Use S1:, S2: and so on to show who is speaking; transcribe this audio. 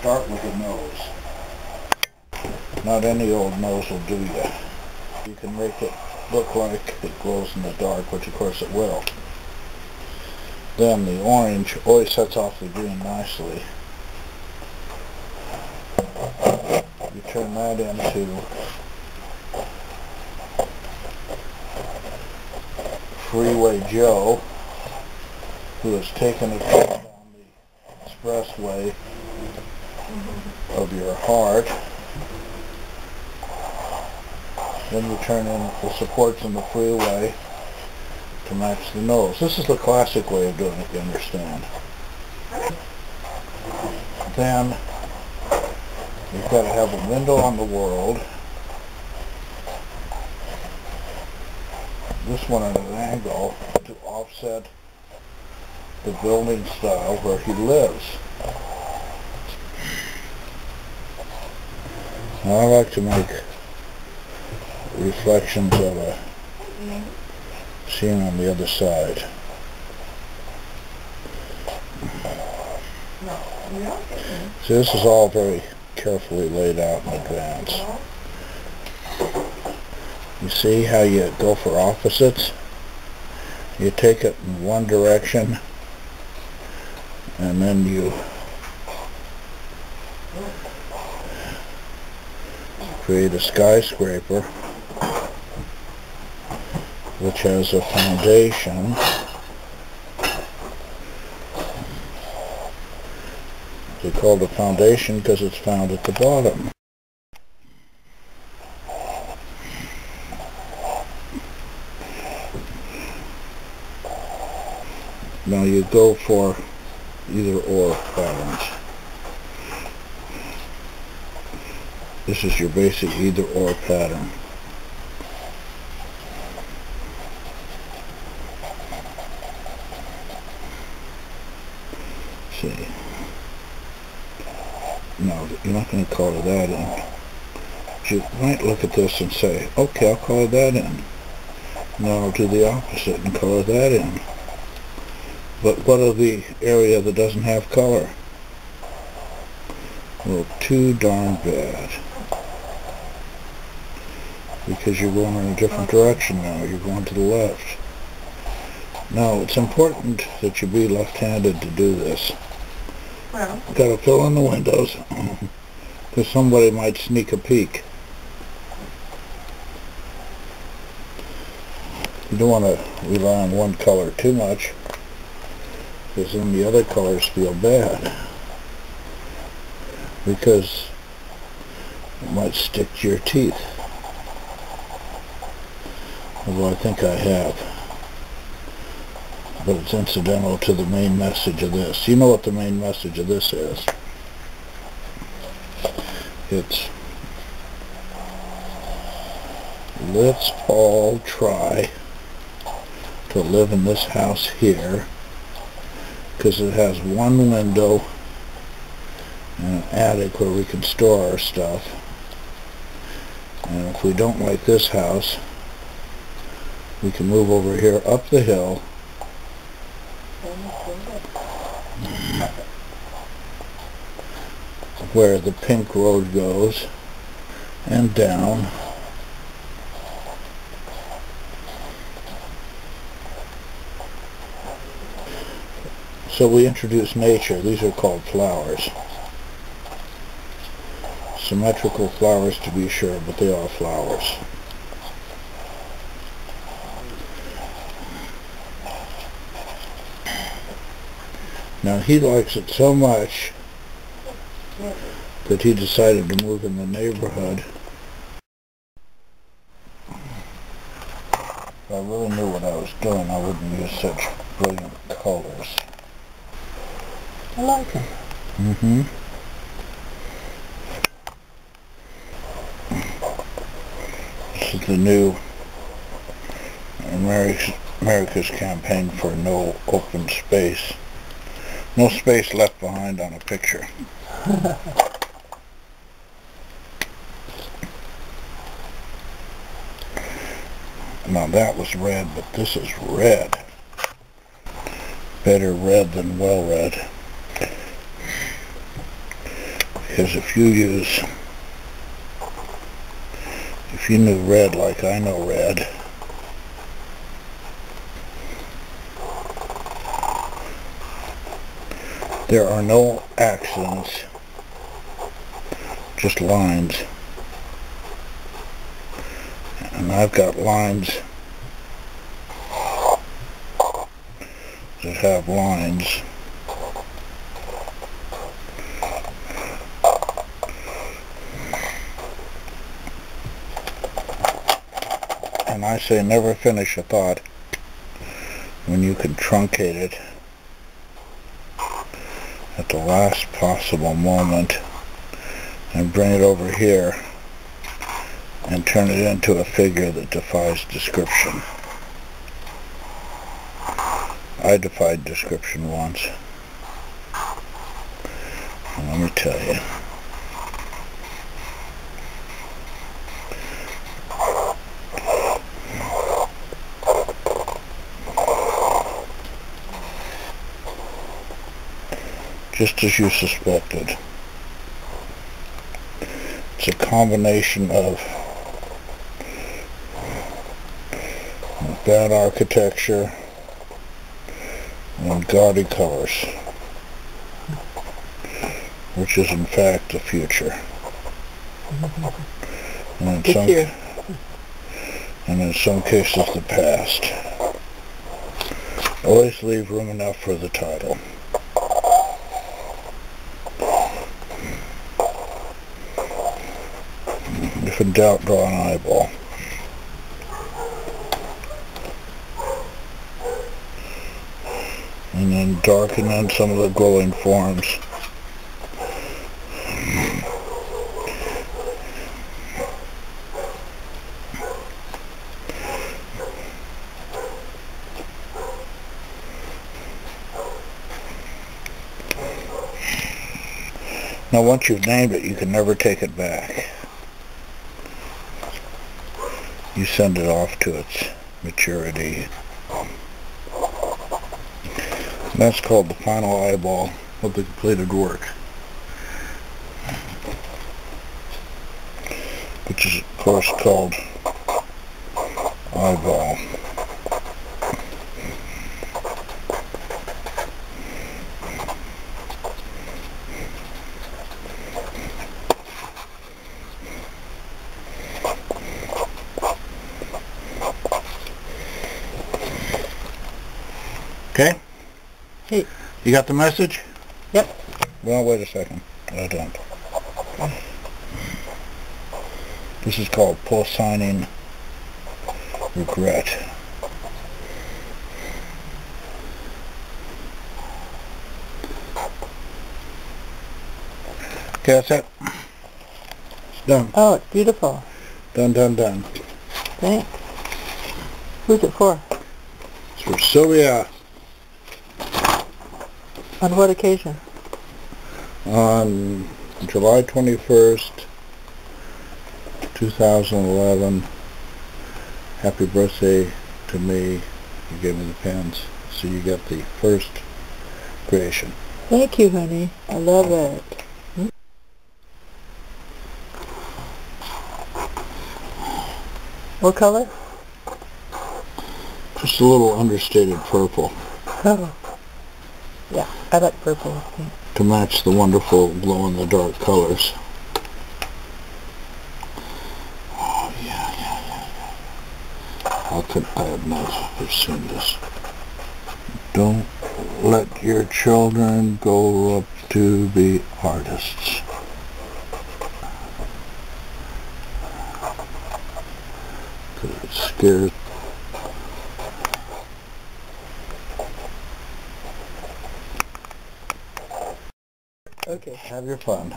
S1: start with the nose. Not any old nose will do you. You can make it look like it glows in the dark, which of course it will. Then the orange always sets off the green nicely. You turn that into Freeway Joe, who has taken it down the expressway of your heart. Then you turn in the supports in the freeway to match the nose. This is the classic way of doing it, you understand. Then you've got to have a window on the world. This one at an angle to offset the building style where he lives. Now I like to make reflections of a scene on the other side. So this is all very carefully laid out in advance. You see how you go for opposites? You take it in one direction and then you create a skyscraper which has a foundation. They call it a foundation because it's found at the bottom. Now you go for either or patterns. This is your basic either or pattern. See. No, you're not going to color that in. But you might look at this and say, okay, I'll color that in. Now I'll do the opposite and color that in. But what of the area that doesn't have color? Well, too darn bad. Because you're going in a different direction now. You're going to the left. Now, it's important that you be left-handed to do this.
S2: Well,
S1: You've got to fill in the windows because somebody might sneak a peek. You don't want to rely on one color too much, because then the other colors feel bad, because it might stick to your teeth. Although I think I have. But it's incidental to the main message of this. You know what the main message of this is. It's, let's all try to live in this house here, because it has one window and an attic where we can store our stuff. And if we don't like this house, we can move over here up the hill where the pink road goes and down. So we introduce nature. These are called flowers. Symmetrical flowers to be sure, but they are flowers. Now he likes it so much that he decided to move in the neighborhood. If I really knew what I was doing, I wouldn't use such brilliant colors.
S2: I like them.
S1: Mm-hmm. This is the new America's campaign for no open space. No space left behind on a picture. Now that was red, but this is red. Better red than well read. Because if you knew red like I know red, there are no accents, just lines. And I've got lines that have lines. And I say never finish a thought when you can truncate it at the last possible moment and bring it over here and turn it into a figure that defies description. I defied description once. And let me tell you, just as you suspected, it's a combination of bad architecture and gaudy colors, which is in fact the future. And in some cases the past. Always leave room enough for the title. If in doubt, draw an eyeball. And then darken in some of the glowing forms. Now once you've named it, you can never take it back. You send it off to its maturity. And that's called the final eyeball of the completed work, which is of course called eyeball. Okay?
S2: Hey.
S1: You got the message?
S2: Yep.
S1: Well, wait a second. I don't. This is called pulsing regret. Okay, that's it. It's done.
S2: Oh, it's beautiful.
S1: Done, done, done.
S2: Thanks. Who's it for?
S1: It's for Sylvia.
S2: On what occasion?
S1: On July 21st, 2011. Happy birthday to me. You gave me the pens. So you got the first creation.
S2: Thank you, honey. I love it. What color?
S1: Just a little understated purple.
S2: Oh. Yeah, I like purple. Yeah.
S1: To match the wonderful glow-in-the-dark colors. Oh, yeah. How could I have not have seen this? Don't let your children grow up to be artists. Because it scares.
S2: Okay.
S1: Have your fun.